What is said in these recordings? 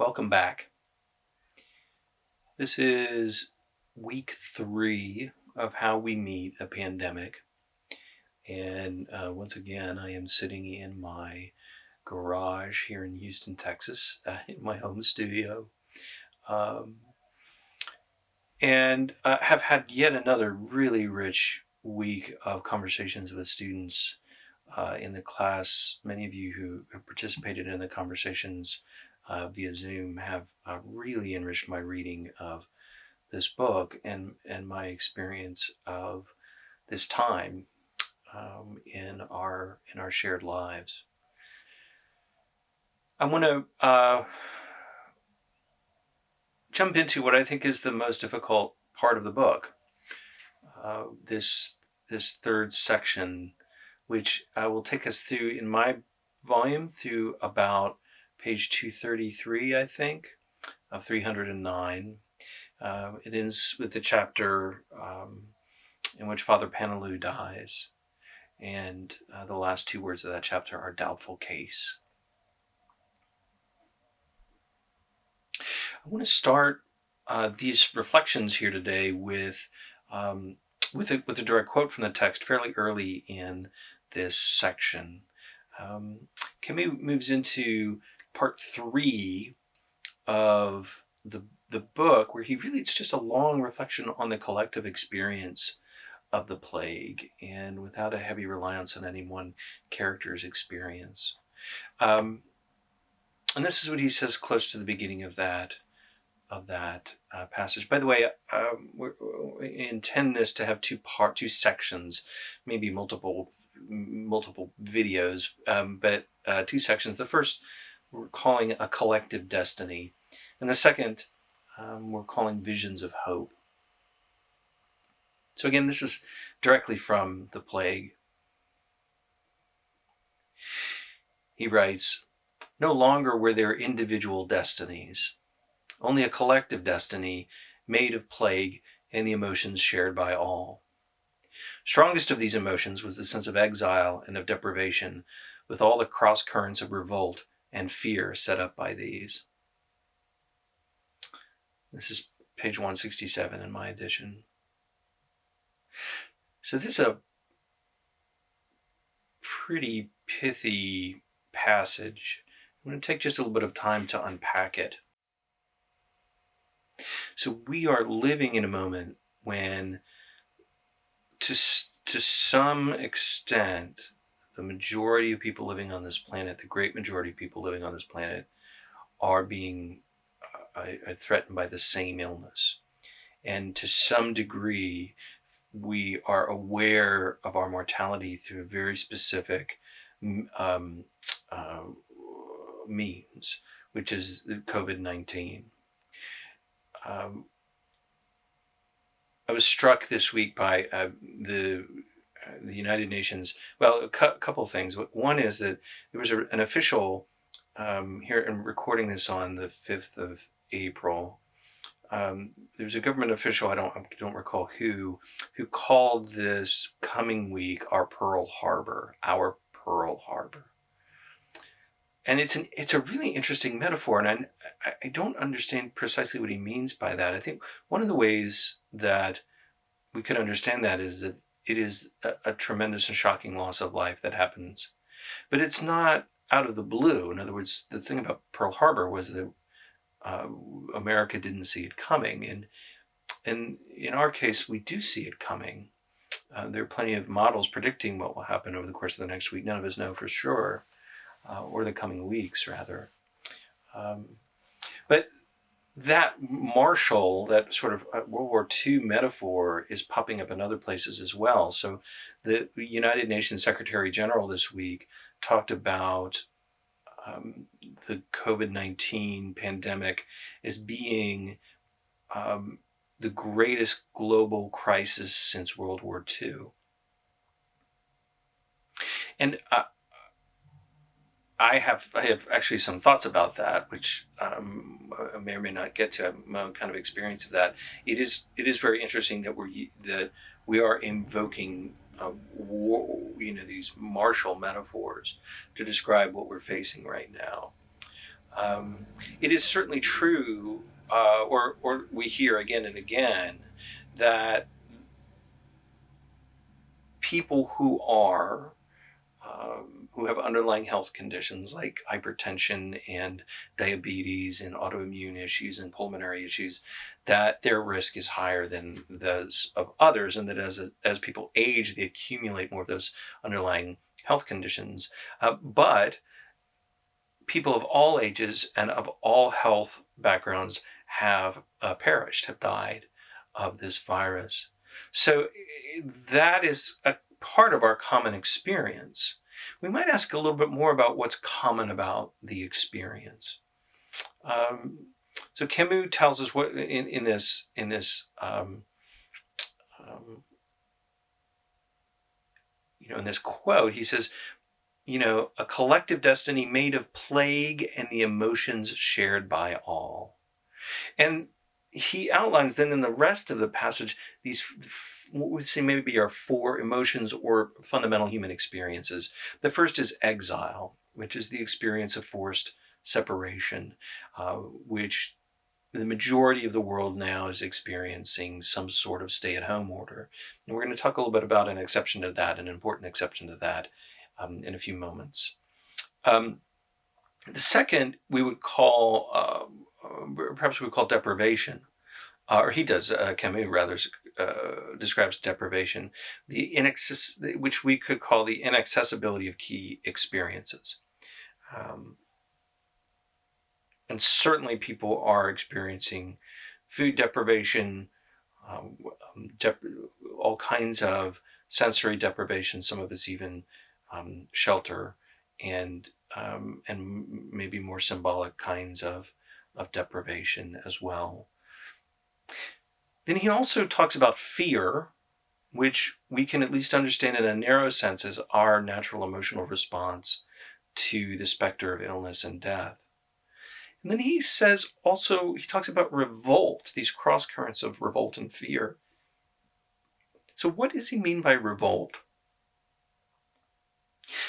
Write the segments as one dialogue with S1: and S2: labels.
S1: Welcome back. This is week 3 of How We Meet a Pandemic. And once again, I am sitting in my garage here in Houston, Texas, in my home studio. And have had yet another really rich week of conversations with students in the class. Many of you who have participated in the conversations via Zoom have really enriched my reading of this book and my experience of this time in our shared lives. I want to jump into what I think is the most difficult part of the book. This third section, which will take us through in my volume through about page 233, I think, of 309. It ends with the chapter in which Father Panaloo dies, and the last 2 words of that chapter are doubtful case. I want to start these reflections here today with a direct quote from the text fairly early in this section. Camus moves into part 3 of the book, where it's just a long reflection on the collective experience of the plague, and without a heavy reliance on any one character's experience. And this is what he says close to the beginning of that passage. By the way, we intend this to have two sections, maybe multiple videos, but 2 sections. The first we're calling a collective destiny, and the second we're calling visions of hope. So again, this is directly from The Plague. He writes, "No longer were there individual destinies, only a collective destiny made of plague and the emotions shared by all. Strongest of these emotions was the sense of exile and of deprivation, with all the cross currents of revolt and fear set up by these." This is page 167 in my edition. So this is a pretty pithy passage. I'm going to take just a little bit of time to unpack it. So we are living in a moment when, to some extent, the majority of people living on this planet, the great majority of people living on this planet, are being threatened by the same illness. And to some degree, we are aware of our mortality through a very specific means, which is COVID-19. I was struck this week by the United Nations. Well, a couple of things. One is that there was an official here, and recording this on the 5th of April. There's a government official, I don't recall who called this coming week our Pearl Harbor. And it's a really interesting metaphor, and I don't understand precisely what he means by that. I think one of the ways that we could understand that is that it is a tremendous and shocking loss of life that happens. But it's not out of the blue. In other words, the thing about Pearl Harbor was that America didn't see it coming. And in our case, we do see it coming. There are plenty of models predicting what will happen over the course of the next week. None of us know for sure, or the coming weeks, rather. But that martial, that sort of World War II metaphor, is popping up in other places as well. So the United Nations Secretary General this week talked about the COVID-19 pandemic as being the greatest global crisis since World War II. And I have actually some thoughts about that, which I may or may not get to. I have my own kind of experience of that. It is very interesting that we are invoking these martial metaphors to describe what we're facing right now. It is certainly true, or we hear again and again, that people who have underlying health conditions like hypertension and diabetes and autoimmune issues and pulmonary issues, that their risk is higher than those of others, and that as people age, they accumulate more of those underlying health conditions. But people of all ages and of all health backgrounds have perished, have died of this virus. So that is a part of our common experience. We might ask a little bit more about what's common about the experience. So Camus tells us what in this in this quote, he says, a collective destiny made of plague and the emotions shared by all. And he outlines then in the rest of the passage these, what we say maybe are 4 emotions or fundamental human experiences. The first is exile, which is the experience of forced separation, which the majority of the world now is experiencing some sort of stay-at-home order. And we're going to talk a little bit about an exception to that, an important exception to that, in a few moments. The second we would call, perhaps we would call deprivation, or he does, Camus rather, describes deprivation, which we could call the inaccessibility of key experiences. And certainly people are experiencing food deprivation, all kinds of sensory deprivation, some of it's even shelter, and maybe more symbolic kinds of deprivation as well. Then he also talks about fear, which we can at least understand in a narrow sense as our natural emotional response to the specter of illness and death. And then he says also, he talks about revolt, these cross currents of revolt and fear. So what does he mean by revolt?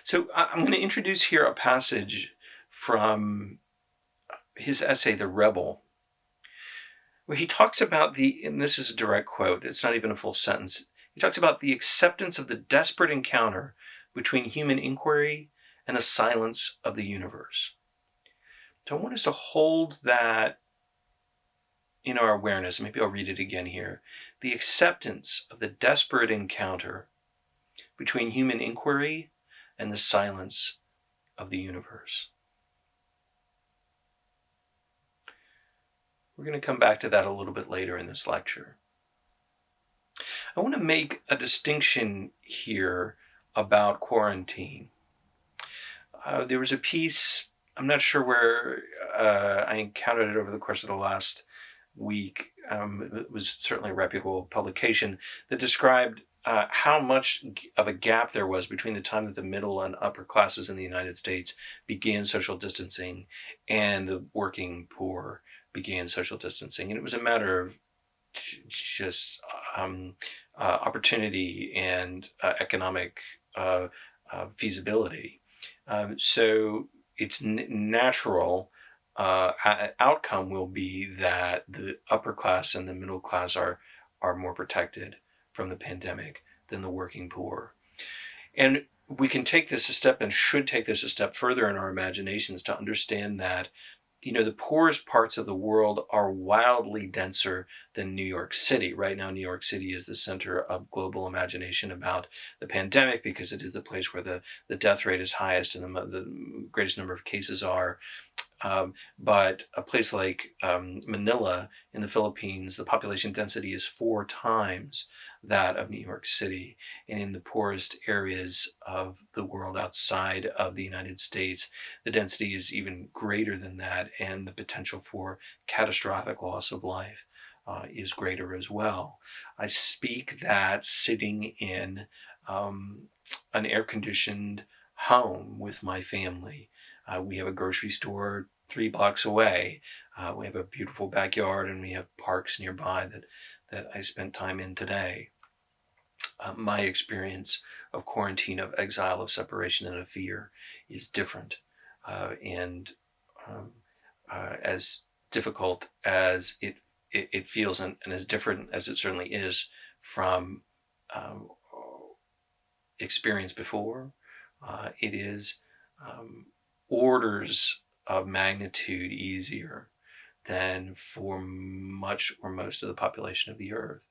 S1: So I'm going to introduce here a passage from his essay, The Rebel, where he talks about and this is a direct quote, it's not even a full sentence, he talks about the acceptance of the desperate encounter between human inquiry and the silence of the universe. So I want us to hold that in our awareness. Maybe I'll read it again here. The acceptance of the desperate encounter between human inquiry and the silence of the universe. We're going to come back to that a little bit later in this lecture. I want to make a distinction here about quarantine. There was a piece, I'm not sure where I encountered it over the course of the last week. It was certainly a reputable publication that described how much of a gap there was between the time that the middle and upper classes in the United States began social distancing and the working poor began social distancing. And it was a matter of just opportunity and economic feasibility. So its natural outcome will be that the upper class and the middle class are more protected from the pandemic than the working poor. And we can take this a step, and should take this a step further in our imaginations, to understand that the poorest parts of the world are wildly denser than New York City. Right now, New York City is the center of global imagination about the pandemic because it is the place where the death rate is highest and the greatest number of cases are. But a place like Manila in the Philippines, the population density is 4 times that of New York City. And in the poorest areas of the world outside of the United States, the density is even greater than that, and the potential for catastrophic loss of life is greater as well. I speak that sitting in an air-conditioned home with my family. We have a grocery store 3 blocks away. We have a beautiful backyard, and we have parks nearby that I spent time in today. My experience of quarantine, of exile, of separation, and of fear is different. And as difficult as it feels, and as different as it certainly is from um, experience before. It is orders of magnitude easier than for much or most of the population of the earth.